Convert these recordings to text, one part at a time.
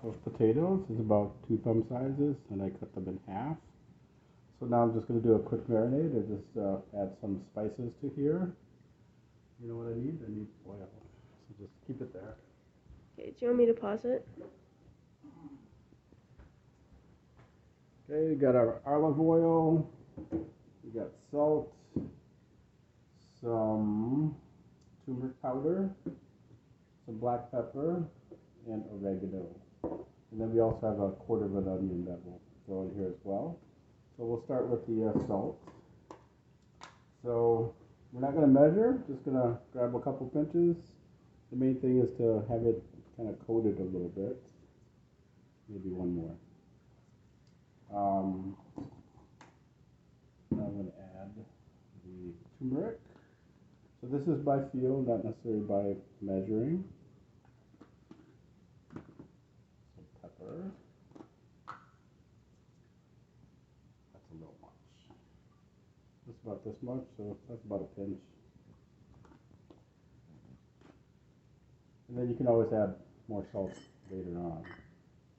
of potatoes. It's about 2 thumb sizes, and I cut them in half. So now I'm just going to do a quick marinade and just add some spices to here. You know what I need? I need oil. So just keep it there. Okay, do you want me to pause it? Okay, we got our olive oil. We got salt, some turmeric powder, some black pepper, and oregano. And then we also have a quarter of an onion that we'll throw in here as well. So we'll start with the salt. So we're not going to measure, just going to grab a couple pinches. The main thing is to have it kind of coated a little bit. Maybe one more. Now I'm going to add the turmeric. So this is by feel, not necessarily by measuring. Some pepper. That's a little much. Just about this much, so that's about a pinch. And then you can always add more salt later on.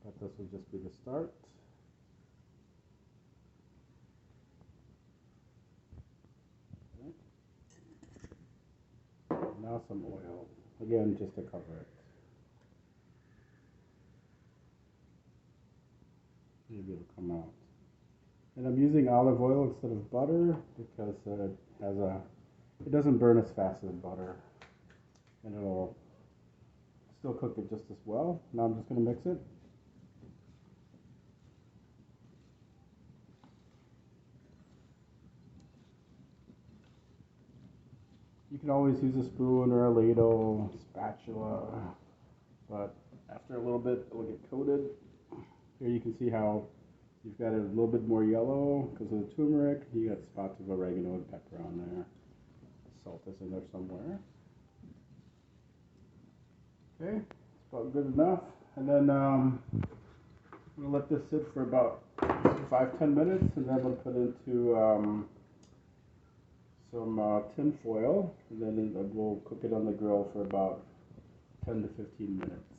But this will just be the start. Now some oil, again just to cover it. Maybe it'll come out. And I'm using olive oil instead of butter because it doesn't burn as fast as butter, and it'll still cook it just as well. Now I'm just going to mix it. You can always use a spoon or a ladle, spatula, but after a little bit it will get coated. Here you can see how you've got it a little bit more yellow because of the turmeric. You got spots of oregano and pepper on there. Salt is in there somewhere. Okay, it's about good enough. And then I'm going to let this sit for about 5-10 minutes, and then we'll put into some tin foil, and then we'll cook it on the grill for about 10 to 15 minutes.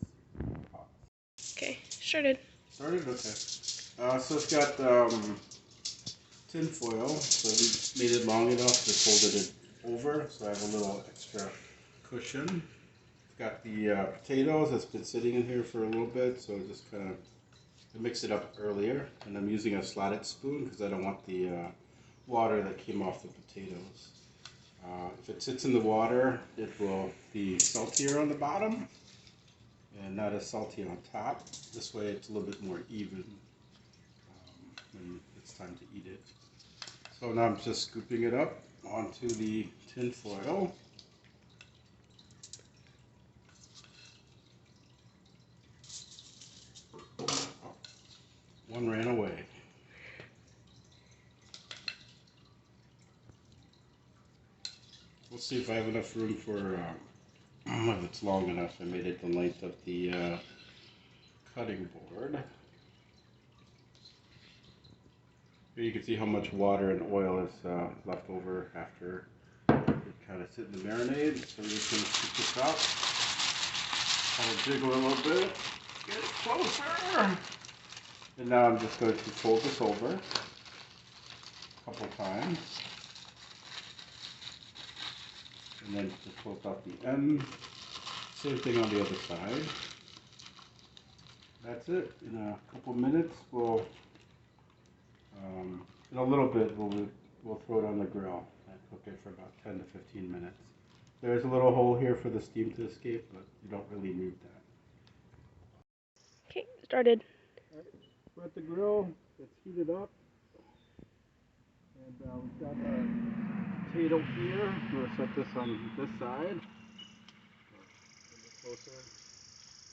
Okay, started. Started? Okay. So it's got tin foil, so we made it long enough to fold it over, so I have a little extra cushion. It's got the potatoes that's been sitting in here for a little bit, so just kind of mix it up earlier. And I'm using a slotted spoon because I don't want the water that came off the potatoes. If it sits in the water, it will be saltier on the bottom and not as salty on top. This way it's a little bit more even when it's time to eat it. So now I'm just scooping it up onto the tin foil. One ran away. We'll see if I have enough room for, if it's long enough. I made it the length of the cutting board. Here you can see how much water and oil is left over after it kind of sit in the marinade. So we're just going to scoop this up. Kind of jiggle a little bit. Get it closer. And now I'm just going to fold this over a couple times. And then just close off the end. Same thing on the other side. That's it. In a couple minutes, we'll, in a little bit, we'll throw it on the grill and cook it for about 10 to 15 minutes. There's a little hole here for the steam to escape, but you don't really need that. Okay, started. Right. We're at the grill. It's heated up. And we've got our potato here. I'm going to set this on this side. A bit closer.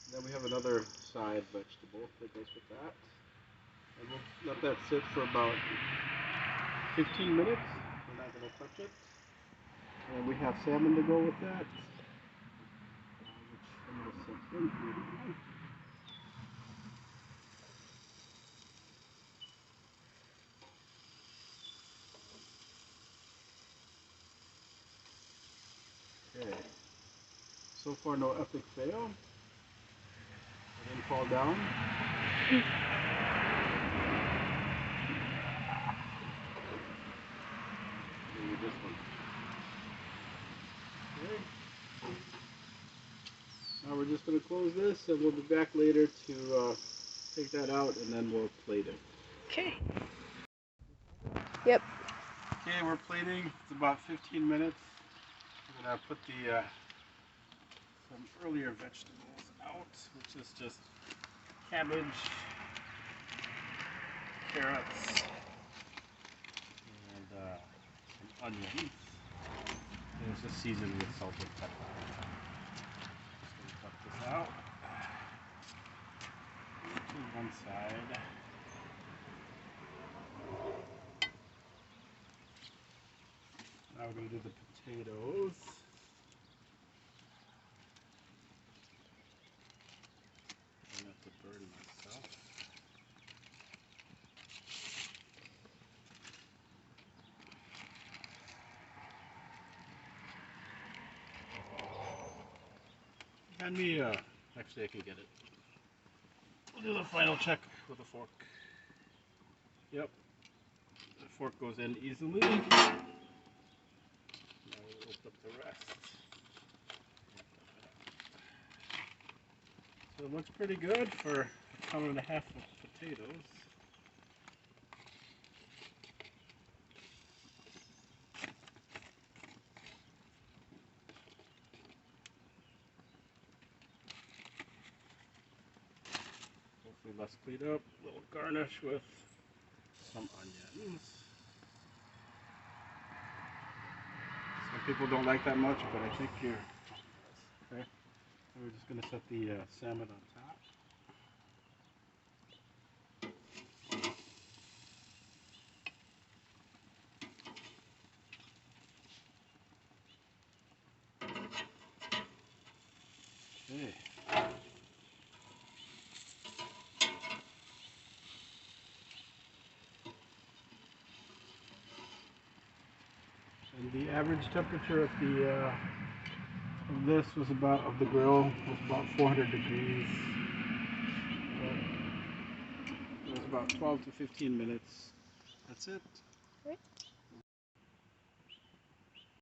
And then we have another side vegetable that goes with that. And we'll let that sit for about 15 minutes. We're not going to touch it. And we have salmon to go with that. Which I'm going to set in here now. Okay. So far, no epic fail. I didn't fall down. Maybe this one. Okay. Now we're just going to close this and we'll be back later to take that out and then we'll plate it. Okay. Yep. Okay, we're plating. It's about 15 minutes. I'm going to put the some earlier vegetables out, which is just cabbage, carrots, and some onions. And it's just seasoned with salt and pepper. Just going to cut this out to one side. Now we're going to do the potatoes. I have to burn myself. Hand me, actually I can get it. We'll do the final check with a fork. Yep, the fork goes in easily. Now we'll open up the rest. So it looks pretty good for a pound and a half of potatoes. Hopefully less cleaned up. A little garnish with some onions. Some people don't like that much, but I think you're okay. And we're just going to set the salmon on top. Okay. And the average temperature of the of this was about of the grill was about 400 degrees. It was about 12 to 15 minutes. That's it. Right.